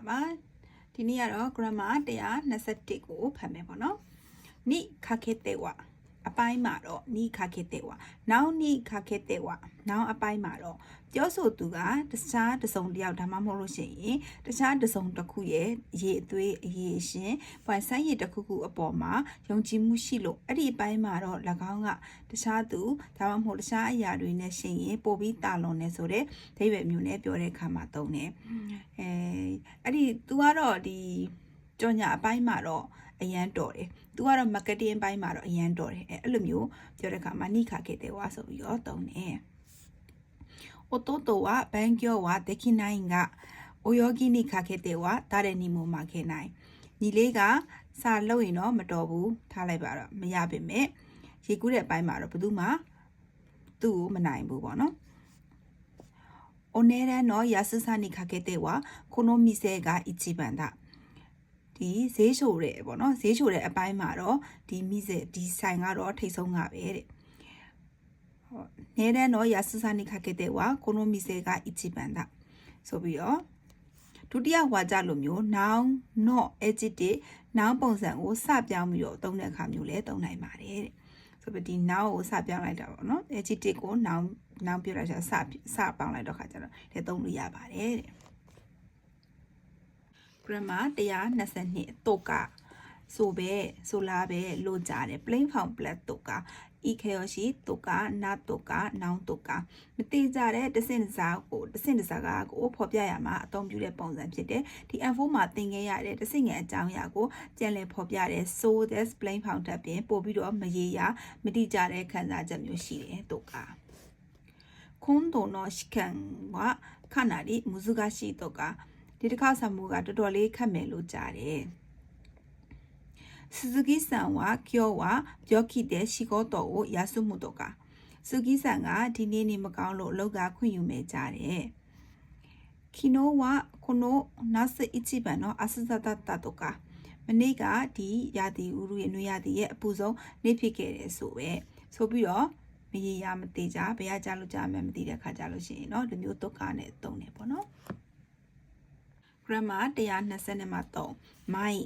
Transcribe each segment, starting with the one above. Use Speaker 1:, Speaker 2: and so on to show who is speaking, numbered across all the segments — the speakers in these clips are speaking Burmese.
Speaker 1: 吧。今天呀，grandma 的呀，那是这个盘面不喏。你卡开的话，阿摆马咯，你卡开的话，然后你卡开的话，然后阿摆马咯。教授读啊，这啥这送掉他妈毛路线，这啥这送的苦也对也行，把三爷的苦苦阿宝嘛，用积木西路，阿里摆马咯，那个啊，这啥都他妈毛路啥呀，对那线波比大龙那说的，台湾苗呢表来看嘛懂呢，阿里读啊咯的，叫人家摆马咯。အရန်တော်တယ်။ तू ကတော့ marketing ပိုင်းမှာတော့အရန်တော်တယ်။အဲ့လိုမျိုးပြောတဲ့အခါမှာနိခါခဲ့တယ်ဝါဆိုပြီးတော့တုံးတယ်။弟は勉強はできないが泳ぎにかけては誰にも負けない။ညီလေးကစာလုပ်ရင်တော့မတော်ဘူးထားလိုက်ပါတော့မရပါနဲ့။ရေကူးတဲ့အပိုင်းမှာတော့ဘယ်သူမှသူ့ကိုမနိုင်ဘူးပေါ့နော်။お値段の安さにかけてはこの店が一番だ。ဒီဈေးချိုတဲ့ပေါ့နော်ဈေးချိုတဲ့အပိုင်းမှာတော့ဒီမိစေဒီဆိုင်ကတော့ထိတ်ဆုံးကပဲတဲ့ဟုတ်နေတယ်တော့ရဆူစာနိခခဲ့တဲ့ဝါကိုနိုမီစေက一番だဆိုပြီးတော့ဒုတိယဝါကြလိုမျိုး noun not adjective noun ပုံစံကိုစပြောင်းပြီးတော့သုံးတဲ့အခါမျိုးလဲသုံးနိုင်ပါတယ်တဲ့ဆိုပြီးဒီ noun ကိုစပြောင်းလိုက်တာပေါ့နော် adjective ကို noun ပြောလိုက်တာစပေါင်းလိုက်တော့ခါကျတော့လဲသုံးလို့ရပါတယ်တဲ့grammar 122တုတ်ကဆိုပဲဆိုလားပဲလို့ကြတယ် plain form plus တုတ်က EKOshi တုတ်ကနာတုတ်က noun တုတ်ကမတိကြတဲ့တစင်တစားကိုဖော်ပြရမှာအသုံးပြုတဲ့ပုံစံဖြစ်တယ်ဒီ N4 မှာသင်ခဲ့ရတဲ့တစင်ငယ်အကြောင်းအရာကိုပြန်လည်ဖော်ပြတဲ့ so this plain form တက်ပြင်ပို့ပြီးတော့မရေရာမတိကြတဲ့ခံစားချက်မျိုးရှိတယ်တုတ်က今度の試験はかなり難しいとかဒီတစ်ခါဆမှုကတော်တော်လေးခက်မယ်လို့ကြားတယ်鈴木さんは今日は病気で仕事を休むとか鈴木さんがဒီနေ့နေမကောင်းလို့အလုပ်ကခွင့်ယူမယ်ကြားတယ်昨日はこの夏一番の暑さだったとかမနေ့ကဒီရာသီဥတုရဲ့နွေရာသီရဲ့အပူဆုံးနေ့ဖြစ်ခဲ့တယ်ဆိုပဲဆိုပြီးတော့မရေရာမသေးကြဘယ်ကကြားလို့ကြားမှမသိတဲ့ခါကြလို့ရှိရင်เนาะဒီမျိုးဒုက္ခနဲ့တုံးနေပေါ့เนาะgrammar 120မှာ3 my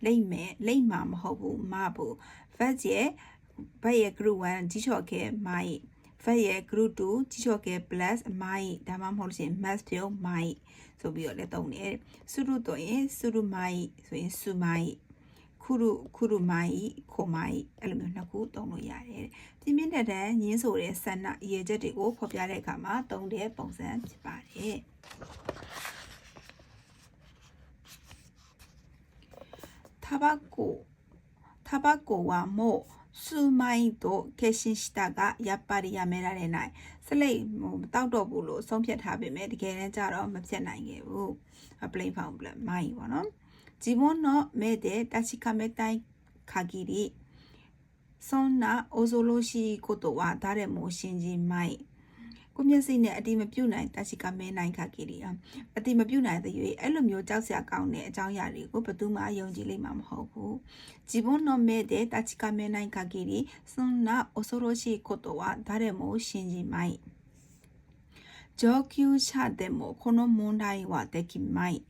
Speaker 1: လိမ့်မယ်လိမ့်မှာမဟုတ်ဘူးမဘူး verb ရဲ့ group 1ကြီးချော့ခဲ့ my verb ရဲ့ group 2ကြီးချော့ခဲ့ plus my ဒါမှမဟုတ်ရှင် must ပြော my ဆိုပြီးတော့လည်းသုံးတယ်စုရုတော့ရင်စုရု my ဆိုရင်စု my ခုရု my ခို my အဲ့လိုမျိုးနှစ်ခုသုံးလို့ရတယ်ပြင်းပြင်းထန်ထန်ညင်းဆိုတဲ့ဆန္ဒအရေးချက်တွေကိုဖော်ပြတဲ့အခါမှာသုံးတဲ့ပုံစံဖြစ်ပါတယ်タバコはもう数枚と決心したがやっぱりやめられないစလိတ်တောက်တော့ဘူးလို့ဆုံးဖြတ်ထားပေမဲ့တကယ်တမ်းကျတော့မဖြစ်နိုင်ခဲ့ဘူး plain form plus မိုင်းပေါ့နော်自分の目で確かめたい限りそんな恐ろしいことは誰も信じまいကိုမျက်စိနဲ့အတိမပြုတ်နိုင်တရှိကမဲနိုင်ခါကြီးအတိမပြုတ်နိုင်တဲ့၍အဲ့လိုမျိုးကြောက်စရာကောင်းတဲ့အကြောင်းအရာတွေကိုဘယ်သူမှယုံကြည်လိမ့်မှာမဟုတ်ဘူး自分の目で確かめない限りそんな恐ろしいことは誰も信じまい上級者でもこの問題はできまい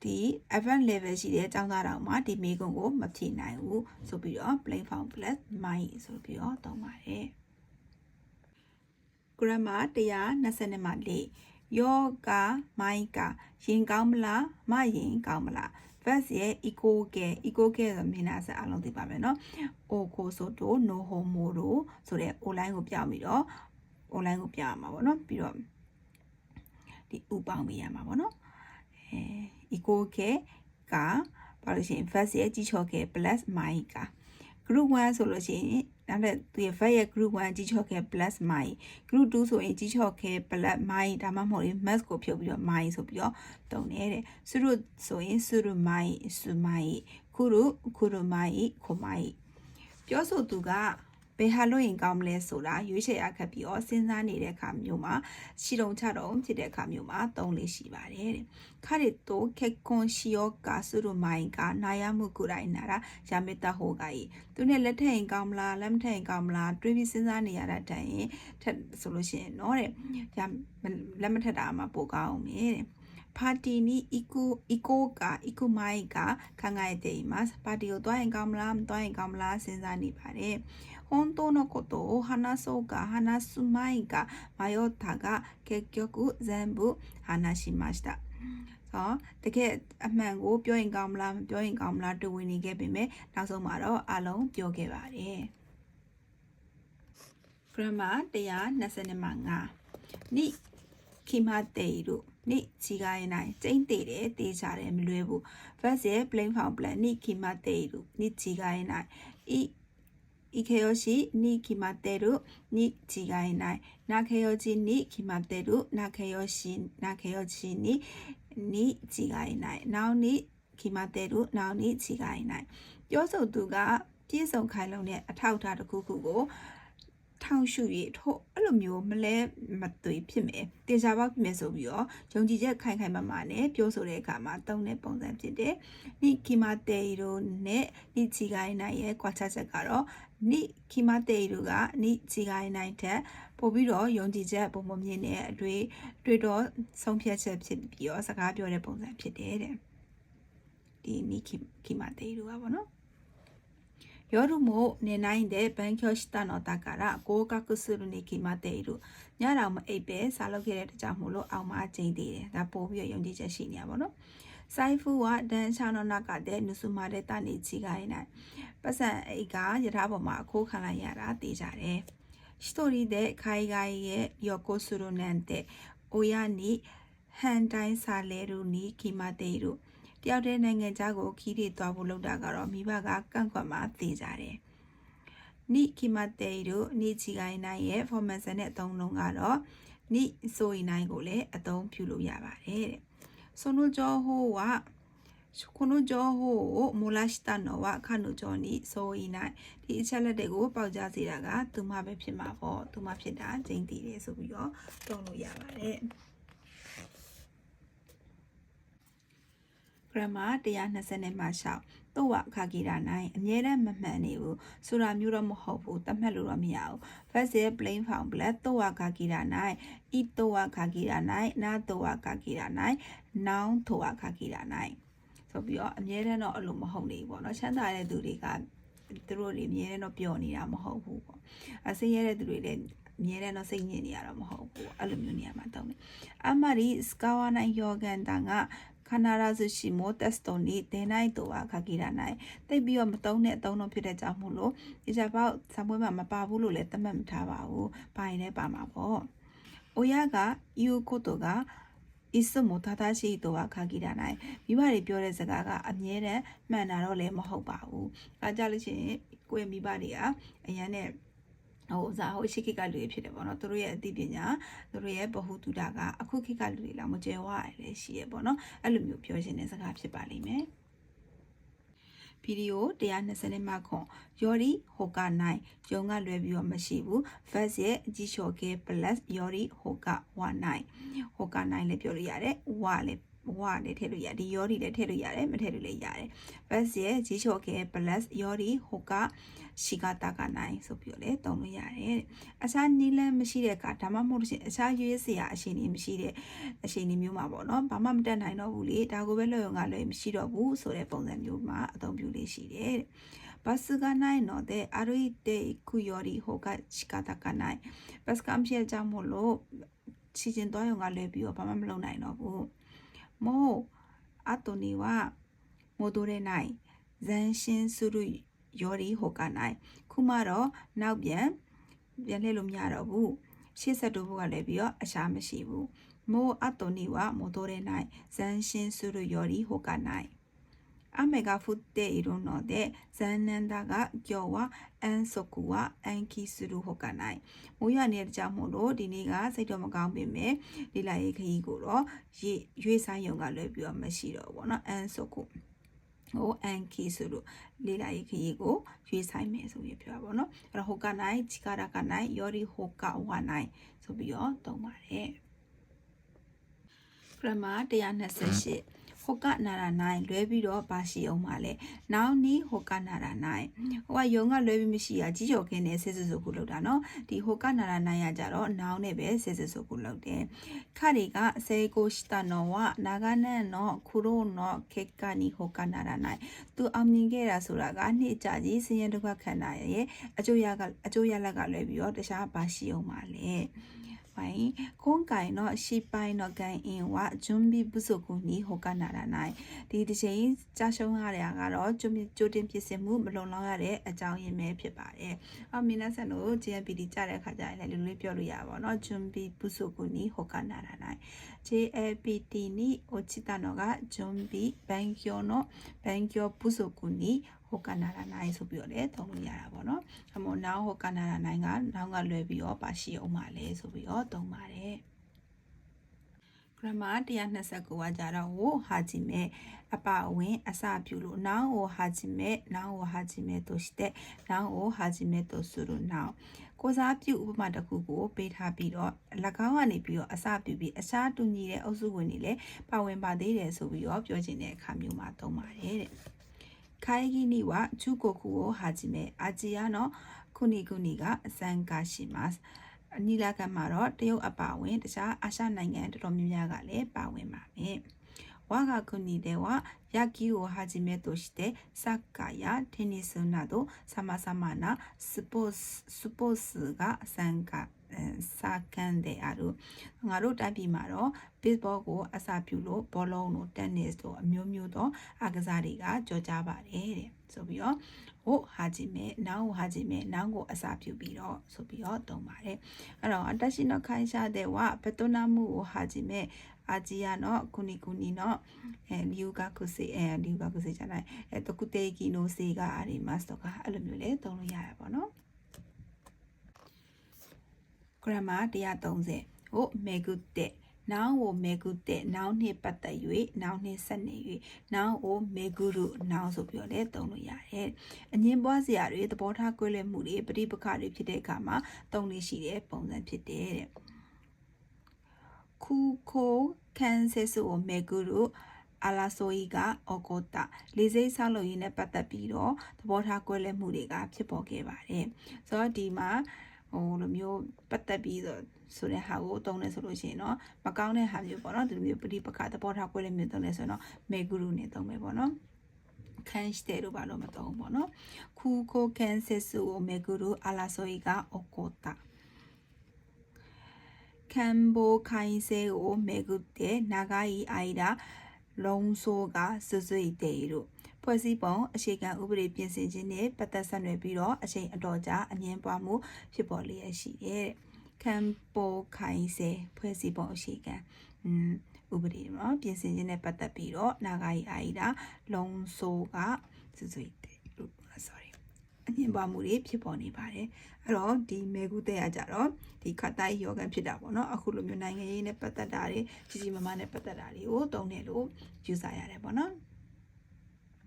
Speaker 1: ဒီ advanced level ရှိတဲ့အကြောင်းသားတော်မှာဒီမိကုံကိုမဖြေနိုင်ဘူးဆိုပြီးတော့ plain form plus my ဆိုပြီးတော့သုံးပါတယ်grammar 120မှာ4ယောဂမိုင်းကရင်ကောင်းမလားမရင်ကောင်းမလား verb ရဲ့ eco ဆိုမြင်တာစအလုံးသိပါမယ်เนาะ o ကိုဆိုတော့ no homo တို့ဆိုတဲ့ online ကိုပြောင်းပြီးတော့ online ကိုပြောင်းရမှာပေါ့เนาะပြီးတော့ဒီဥပေါင်းပေးရမှာပေါ့เนาะeco ကဘာလို့ရှိရင် verb ရဲ့ကြီးချော်ခဲ့ plus my က group 1ဆိုလို့ရှိရင်နောက်တဲ့သူရဲ့ verb ရဲ့ group 1ကြီးချော့ခဲ့ plus my group 2ဆိုရင်ကြီးချော့ခဲ့ plus my ဒါမှမဟုတ်ရင် mass ကိုဖြုတ်ပြီးတော့ my ဆိုပြီးတော့တုံးနေတဲ့စုရုဆိုရင်စုရု my စု my ခုရု my ခို my ပြောဆိုသူကဘယ်ဟာလို့ရင်ကောင်းမလဲဆိုတာရွေးချယ်ရခက်ပြီးတော့စဉ်းစားနေတဲ့အခါမျိုးမှာရှီတုံချတုံဖြစ်တဲ့အခါမျိုးမှာသုံးလေးရှိပါတယ်တဲ့ခရစ်တိုခက်ကွန်ရှီယောကာစုရမိုင်ကနာယမှုကိုရိုင်းနာရာယာမေတာဟိုကကြီးသူနဲ့လက်ထက်ရင်ကောင်းမလားလက်မထက်ရင်ကောင်းမလားတွေးပြီးစဉ်းစားနေရတာတိုင်ရင်ထက်ဆိုလို့ရှိရင်เนาะတဲ့လက်မထက်တာမှပိုကောင်းအောင်မြင်တဲ့パーティーに行こうか行く前か考えています。パーティーをどうやんかもらどうやんかもらစဉ်းစားနေပါတယ်本当のことを話そうか話す前か迷ったが結局全部話しました。そうတကယ်အမှန်ကိုပြောရင်ကောင်းမလားမပြောရင်ကောင်းမလားတူဝင်နေခဲ့ပေမဲ့နောက်ဆုံးမှာတော့အလုံးပြောခဲ့ပါတယ် grammar 125に決まっているに違いないကျင်းတည်တယ်တေးချတယ်မလွဲဘူး verse ရဲ့ plain form plan に決まっているに違いないいけよしに決まってるに違いないなけよしに決まってるなけよしに違いないなおに決まってるなおに違いないပြောဆိုသူကပြည့်စုံခိုင်လုံတဲ့အထောက်အထားတစ်ခုခုကိုထောင်ရှုရထို့အဲ့လိုမျိုးမလဲမသွေဖြစ်မယ်တင်ရှားပေါက်ဖြစ်မယ်ဆိုပြီးတော့ယုံကြည်ချက်ခိုင်ခိုင်မာမာနဲ့ပြောဆိုတဲ့အခါမှာသုံးတဲ့ပုံစံဖြစ်တယ်နိကီမာတေရိုနဲ့နိချီကိုင်းနိုင်ရဲ့ကွာခြားချက်ကတော့နိကီမာတေရိုကနိချီကိုင်းနိုင်တဲ့ပို့ပြီးတော့ယုံကြည်ချက်ပုံမမြင်တဲ့အတွေ့တော့ဆုံးဖြတ်ချက်ဖြစ်ပြီးတော့စကားပြောတဲ့ပုံစံဖြစ်တယ်တဲ့ဒီနိကီမာတေရိုကပေါ့နော်夜も寝ないで勉強したのだから合格するに決まっている。ညတော့မအိပ်ပဲစားလုပ်ခဲ့တဲ့ကြောင့်မို့လို့အောင်မကျင်းသေးတယ်။ဒါပို့ပြီးယုံကြည်ချက်ရှိနေရပါတော့။財布は電車の中で盗まれたに違いない။ပတ်စံအိတ်ကရထားပေါ်မှာအခိုးခံလိုက်ရတာသိကြတယ်။一人で海外へ旅行するなんて親に反対されるに決まっている。တယောက်တည်းနိုင်ငံခြားကိုခီးတွေသွားဖို့လုပ်တာကတော့မိဘကကန့်ကွက်မှသိကြတယ်။နိခိမတေတို့နိချီကိုင်းနိုင်ရဲ့ formal နဲ့အသုံးလုံးကတော့နိဆိုရင်နိုင်ကိုလည်းအသုံးပြုလို့ရပါတယ်တဲ့။その情報はこの情報を漏らしたのは彼女にそういないဒီအချက်လက်တွေကိုပေါက်ကြားစေတာကသူမပဲဖြစ်မှာပေါ့သူမဖြစ်တာကျင်းတည်တယ်ဆိုပြီးတော့သုံးလို့ရပါတယ်။ grammar 126တော့ခါကြည့်တာနိုင်အမြဲတမ်းမမှန်နေဘူးဆိုတာမျိုးတော့မဟုတ်ဘူးတတ်မှတ်လို့တော့မရဘူး verse ရဲ့ plain form black တော့ခါကြည့်တာနိုင် it တော့ခါကြည့်တာနိုင် na တော့ခါကြည့်တာနိုင် noun တော့ခါကြည့်တာနိုင်ဆိုပြီးတော့အမြဲတမ်းတော့အဲ့လိုမဟုတ်နေဘူးပေါ့နော်ချမ်းသာတဲ့သူတွေကသူတို့တွေအမြဲတမ်းတော့ပျော်နေတာမဟုတ်ဘူးပေါ့အဆင်းရဲတဲ့သူတွေလည်းအမြဲတမ်းတော့စိတ်ညစ်နေရတာမဟုတ်ဘူးအဲ့လိုမျိုးနေရာမှာတောင်းတယ်အမရီစကာဝနိုင်ယောဂန်တန်ကခနာရာဇရှိမိုတက်စတိုနီဒေနိုင်တော့ခါကြည့်တာနိုင်တိတ်ပြီးတော့မတုံးတဲ့အတုံးတော့ဖြစ်တဲ့ကြောင့်မို့လို့ဒီချက်ပေါက်ဆံပွဲမှာမပါဘူးလို့လည်းသတ်မှတ်မထားပါဘူးပါရင်လည်းပါမှာပေါ့အိုယာကယူကိုတိုကအစ်မိုတာတာရှိတော့ခါကြည့်တာနိုင်မိဘတွေပြောတဲ့စကားကအမြဲတမ်းမှန်တာတော့လည်းမဟုတ်ပါဘူးအဲကြလို့ရှိရင်ကိုယ့်ရဲ့မိဘတွေကအရန်နဲ့ဟိုရှိခိကလူတွေဖြစ်တယ်ပေါ့နော်သူတို့ရဲ့အသိပညာသူတို့ရဲ့ဗဟုသုတကအခုခိကလူတွေလောက်မကျဲဝရလည်းရှိရပေါ့နော်အဲ့လိုမျိုးပြောရှင်တဲ့စကားဖြစ်ပါလိမ့်မယ်ဗီဒီယို120မှာခွန်ယော်ရီဟိုကနိုင်ယုံကလွယ်ပြီးတော့မရှိဘူး verse ရဲ့အကြီးလျှော်ကဲ plus ယော်ရီဟိုကဝနိုင်ဟိုကနိုင်လည်းပြောလို့ရတယ်ဝလည်းဝါလည်းထည့်လို့ရဒီယောဒီလည်းထည့်လို့ရတယ်မထည့်လို့လည်းရတယ် verse ရဲ့ဂျီချော်ကဲ plus ယောဒီဟိုကရှိကတာကနိုင်ဆိုပြီးတော့လည်းသုံးလို့ရတယ်အခြားနီးလန်းမရှိတဲ့ကဒါမှမဟုတ်ရှင်အခြားရွေးစရာအရှင်နေမရှိတဲ့အရှင်နေမျိုးမှာပေါ့နော်ဘာမှမတက်နိုင်တော့ဘူးလေဒါကိုပဲလွယ်ရုံကလွယ်မရှိတော့ဘူးဆိုတဲ့ပုံစံမျိုးမှာအသုံးပြုလေးရှိတယ်バスがないので歩いていくよりほか仕方がないバスがမရှိတဲ့ကြောင့်မို့လို့ချီချင်းသွားရုံကလွယ်ပြီးတော့ဘာမှမလုပ်နိုင်တော့ဘူးもう後には戻れない前進するより他ないခုမှတော့နောက်ပြန်လှည့်လို့မရတော့ဘူးရှေ့ဆက်တိုးဖို့ကလည်းပြီးတော့အရှာမရှိဘူးもう後には戻れない前進するより他ない雨が降っているので残念だが今日は遠足は延期するほかないမိုးရွာနေတဲ့ကြောင့်မို့လို့ဒီနေ့ကစိတ်တော့မကောင်းပေမဲ့လေလာရေးခရီးကိုတော့ရွေးဆိုင်ရုံကလွယ်ပြီးတော့မရှိတော့ဘူးเนาะ遠足ဟိုအန်ကီဆိုလို့လေလာရေးခရီးကိုရွေးဆိုင်မယ်ဆိုပြီးပြောပါဘောเนาะအဲ့တော့ဟိုကနိုင်ချီကာရာကနိုင်ယော်ရီဟိုကဝါနိုင်ဆိုပြီးတော့သုံးပါတယ်grammar 128ဟ hoka nara nine, Lebido, Bashi Omale. Now ni hoka nara nine. Why younger Lebi Mishia, Jijoken says Zokulodano, the hoka nara naya jaro, now nebe says Zokulode. Kariga, Seiko Shitanoa, Nagana no, Kuro no, Kekani hoka nara nine. To Amnigera Suragani, Jaji, Sienduka Kanaye, Ajoyalaga Lebio, the Sha Bashi Omale. 今回の失敗の原因は準備不足に他ならない。ဒီတစ်ချိန်ကြာရှုံးရတဲ့ကတော့ကြိုတင်ပြင်ဆင်မှုမလုံလောက်ရတဲ့အကြောင်းရင်းပဲဖြစ်ပါတယ်။အော်皆さんတို့ JMPD ကြားတဲ့အခါကျရင်လည်းလူလေးပြောလို့ရပါတော့။準備不足に他ならない。JLPT に落ちたのが準備勉強不足に他ならないဆိုပြီးတော့လည်းသုံးလို့ရတာပေါ့နော်။အမောနောက်他ならないကနောက်ကလွယ်ပြီးတော့ပါရှိအောင်ပါလေဆိုပြီးတော့သုံးပါတယ်။ grammar 129ကကြတော့ဟိုဟာဂျီမဲအပအဝင်အစပြုလို့နောင်ဟိုဟာဂျီမဲとしてနောင်ဟိုဟာဂျီမဲとするနောင်ကိုစားပြုဥပမာတစ်ခုကိုပေးထားပြီးတော့၎င်းကနေပြီးတော့အစပြုပြီးအခြားတူညီတဲ့အုပ်စုဝင်တွေလည်းပါဝင်ပါသေးတယ်ဆိုပြီးတော့ပြောချင်တဲ့အခါမျိုးမှာသုံးပါတယ်တဲ့会議には中国をはじめアジアの国々が参加します。ညီလာခံမှာတော့တရုတ်အပါအဝင်တခြားအာရှနိုင်ငံတော်တော်များများကလည်းပါဝင်ပါမယ်။我が国では野球をはじめとしてサッカーやテニスなどさまざまなスポーツが盛んである。ငါတို့တိုင်းပြည်မှာတော့ baseball ကိုအစပြုလို့ဘောလုံးတို့ tennis တို့အမျိုးမျိုးသောအားကစားတွေကကြော်ကြပါတယ်တဲ့ဆိုပြီးတော့ဟိုဟာဂျီမဲနောင်ဟာဂျီမဲနောင်ကိုအစပြုပြီးတော့ဆိုပြီးတော့သုံးပါတယ်အဲ့တော့私の会社ではベトナムをはじめアジアの国々の留学生じゃない特定技能性がありますとかအဲ့လိုမျိုးလေးသုံးလို့ရရပါတော့grammar 130ကိုめぐってနောင်ကိုめぐってနောင်နှင့်ပတ်သက်၍နောင်နှင့်ဆက်နေ၍နောင်ကိုめぐるနောင်ဆိုပြီးတော့လည်းသုံးလို့ရတယ်။အငင်းပွားစရာတွေသဘောထားကွဲလွဲမှုတွေပဋိပက္ခတွေဖြစ်တဲ့အခါမှာသုံးလို့ရှိတဲ့ပုံစံဖြစ်တယ်တဲ့။ခုခိုကန်ဆက်ဆိုめぐる争いが起こったလေစိတ်ဆောက်လုပ်ရင်းနဲ့ပတ်သက်ပြီးတော့သဘောထားကွဲလွဲမှုတွေကဖြစ်ပေါ်ခဲ့ပါတယ်။ဆိုတော့ဒီမှာဟိုလိုမျိုးပတ်သက်ပြီးတော့ဆိုတဲ့ဟာကိုသုံးနေဆိုလို့ရှိရင်เนาะမကောင်းတဲ့ဟာမျိုးပေါ့เนาะဒီလိုမျိုးပဋိပက္ခသဘောထားကွဲလွဲမျိုးသုံးနေဆိုတော့မေဂူရူနဲ့သုံးမယ်ပေါ့เนาะခံしてるဘာလို့မသုံးပေါ့เนาะခုကိုကန်ဆက်စုကိုမေဂူရူအလာဆိုီကအိုကိုတာကန်ဘိုခိုင်ဆေကိုမေဂူတဲ့長い間論争が続いているဖွဲ့စည်းပုံအခြေခံဥပဒေပြင်ဆင်ခြင်းနဲ့ပတ်သက်ဆက်နွယ်ပြီးတော့အချိန်အတော်ကြာအငြင်းပွားမှုဖြစ်ပေါ်လျက်ရှိတယ်။ကန်ပိုခိုင်စေဖွဲ့စည်းပုံအခြေခံဥပဒေမှာပြင်ဆင်ခြင်းနဲ့ပတ်သက်ပြီးတော့長い間論争が続いている sorry အငြင်းပွားမှုတွေဖြစ်ပေါ်နေပါတယ်။အဲ့တော့ဒီမေဂူတဲ့ရကြတော့ဒီခတ်တိုင်းယောဂန်ဖြစ်တာပေါ့နော်အခုလိုမျိုးနိုင်ငံရေးနဲ့ပတ်သက်တာတွေကြီးကြီးမားမားနဲ့ပတ်သက်တာတွေကိုသုံးတယ်လို့ယူဆရတယ်ပေါ့နော်။